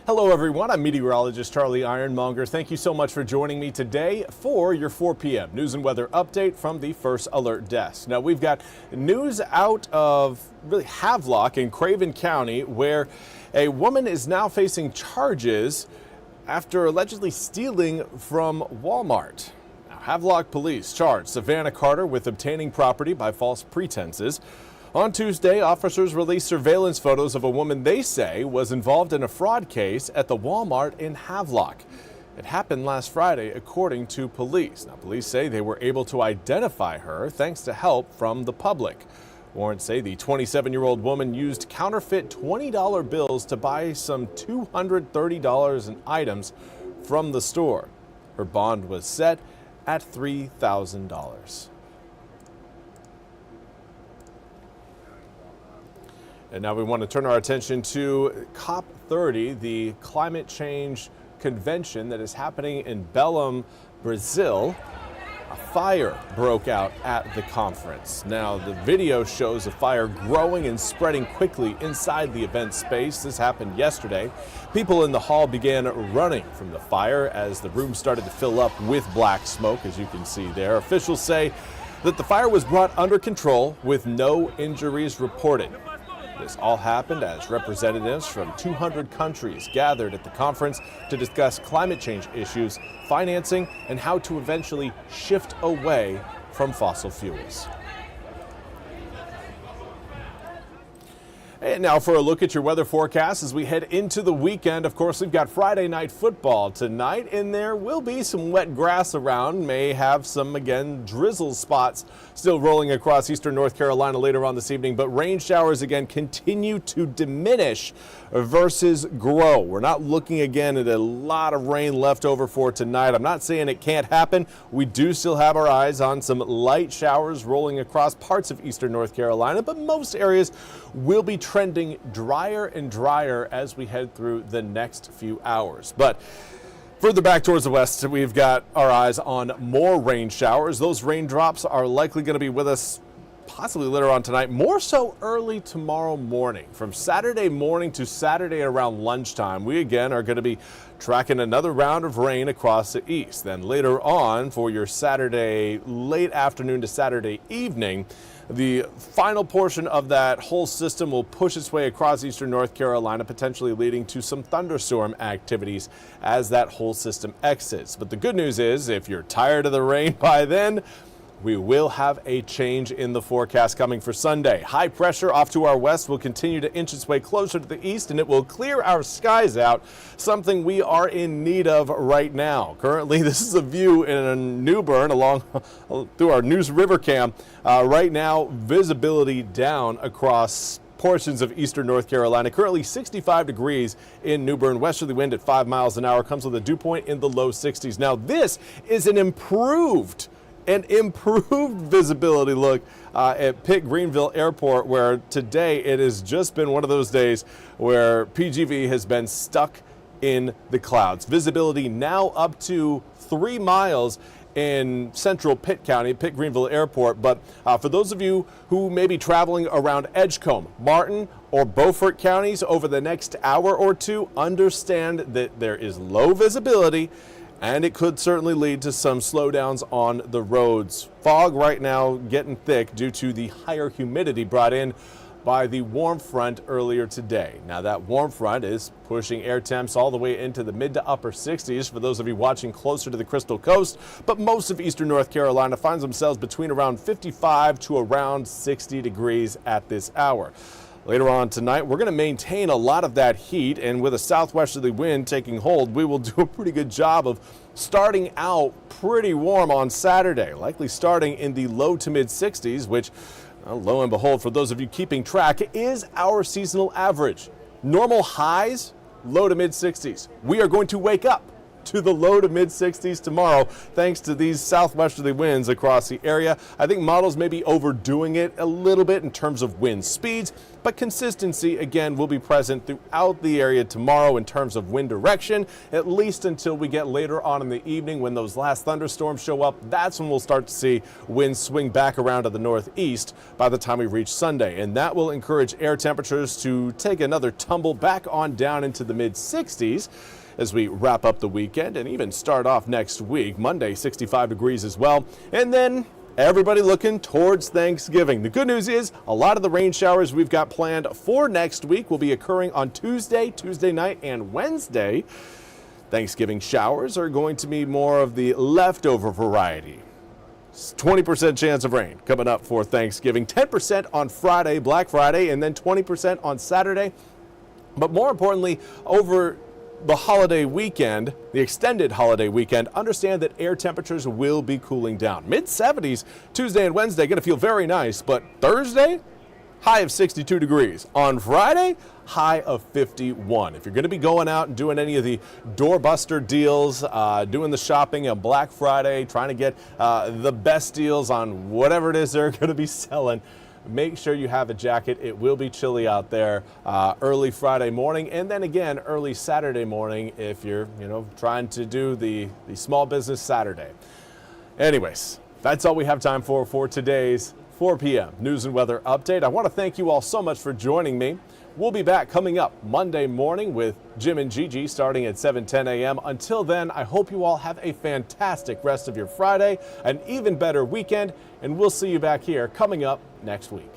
Hello everyone, I'm Meteorologist Charlie Ironmonger. Thank you so much for joining me today for your 4 p.m. news and weather update from the First Alert Desk. Now we've got news out of Havelock in Craven County, where a woman is now facing charges after allegedly stealing from Walmart. Now, Havelock police charged Savannah Carter with obtaining property by false pretenses. On Tuesday, officers released surveillance photos of a woman they say was involved in a fraud case at the Walmart in Havelock. It happened last Friday, according to police. Now, police say they were able to identify her thanks to help from the public. Warrants say the 27-year-old woman used counterfeit $20 bills to buy some $230 in items from the store. Her bond was set at $3,000. And now we want to turn our attention to COP30, the climate change convention that is happening in Belém, Brazil. A fire broke out at the conference. Now, the video shows a fire growing and spreading quickly inside the event space. This happened yesterday. People in the hall began running from the fire as the room started to fill up with black smoke, as you can see there. Officials say that the fire was brought under control with no injuries reported. This all happened as representatives from 200 countries gathered at the conference to discuss climate change issues, financing, and how to eventually shift away from fossil fuels. And now for a look at your weather forecast as we head into the weekend. Of course, we've got Friday night football tonight, and there will be some wet grass around. May have some, again, drizzle spots still rolling across eastern North Carolina later on this evening. But rain showers, again, continue to diminish versus grow. We're not looking, again, at a lot of rain left over for tonight. I'm not saying it can't happen. We do still have our eyes on some light showers rolling across parts of eastern North Carolina, but most areas will be trending drier and drier as we head through the next few hours. But further back towards the west, we've got our eyes on more rain showers. Those raindrops are likely going to be with us possibly later on tonight, more so early tomorrow morning. From Saturday morning to Saturday around lunchtime, we again are going to be tracking another round of rain across the east. Then later on for your Saturday late afternoon to Saturday evening, the final portion of that whole system will push its way across eastern North Carolina, potentially leading to some thunderstorm activities as that whole system exits. But the good news is, if you're tired of the rain by then, we will have a change in the forecast coming for Sunday. High pressure off to our west will continue to inch its way closer to the east, and it will clear our skies out, something we are in need of right now. Currently, this is a view in New Bern along through our News River cam. Right now, visibility down across portions of eastern North Carolina. Currently 65 degrees in New Bern. Westerly wind at 5 miles an hour comes with a dew point in the low 60s. Now, this is an improved visibility look at Pitt Greenville Airport, where today it has just been one of those days where PGV has been stuck in the clouds. Visibility now up to 3 miles in central Pitt County, Pitt Greenville Airport. But for those of you who may be traveling around Edgecombe, Martin, or Beaufort counties over the next hour or two, understand that there is low visibility, and it could certainly lead to some slowdowns on the roads. Fog right now getting thick due to the higher humidity brought in by the warm front earlier today. Now, that warm front is pushing air temps all the way into the mid to upper 60s for those of you watching closer to the Crystal Coast, but most of eastern North Carolina finds themselves between around 55 to around 60 degrees at this hour. Later on tonight, we're going to maintain a lot of that heat, and with a southwesterly wind taking hold, we will do a pretty good job of starting out pretty warm on Saturday, likely starting in the low to mid 60s, which, lo and behold, for those of you keeping track, is our seasonal average. Normal highs, low to mid 60s. We are going to wake up to the low to mid 60s tomorrow, thanks to these southwesterly winds across the area. I think models may be overdoing it a little bit in terms of wind speeds, but consistency again will be present throughout the area tomorrow in terms of wind direction, at least until we get later on in the evening when those last thunderstorms show up. That's when we'll start to see winds swing back around to the northeast by the time we reach Sunday, and that will encourage air temperatures to take another tumble back on down into the mid 60s. As we wrap up the weekend and even start off next week. Monday, 65 degrees as well. And then everybody looking towards Thanksgiving. The good news is a lot of the rain showers we've got planned for next week will be occurring on Tuesday night, and Wednesday. Thanksgiving showers are going to be more of the leftover variety. 20% chance of rain coming up for Thanksgiving. 10% on Friday, Black Friday, and then 20% on Saturday. But more importantly, over the holiday weekend, the extended holiday weekend, understand that air temperatures will be cooling down. Mid 70s Tuesday and Wednesday, going to feel very nice, but Thursday, high of 62 degrees. On Friday, high of 51. If you're going to be going out and doing any of the doorbuster deals, doing the shopping on Black Friday, trying to get the best deals on whatever it is they're going to be selling, make sure you have a jacket. It will be chilly out there early Friday morning, and then again early Saturday morning if you're trying to do the small business Saturday. Anyways, that's all we have time for today's 4 p.m. news and weather update. I want to thank you all so much for joining me. We'll be back coming up Monday morning with Jim and Gigi starting at 7:10 a.m. Until then, I hope you all have a fantastic rest of your Friday, an even better weekend, and we'll see you back here coming up next week.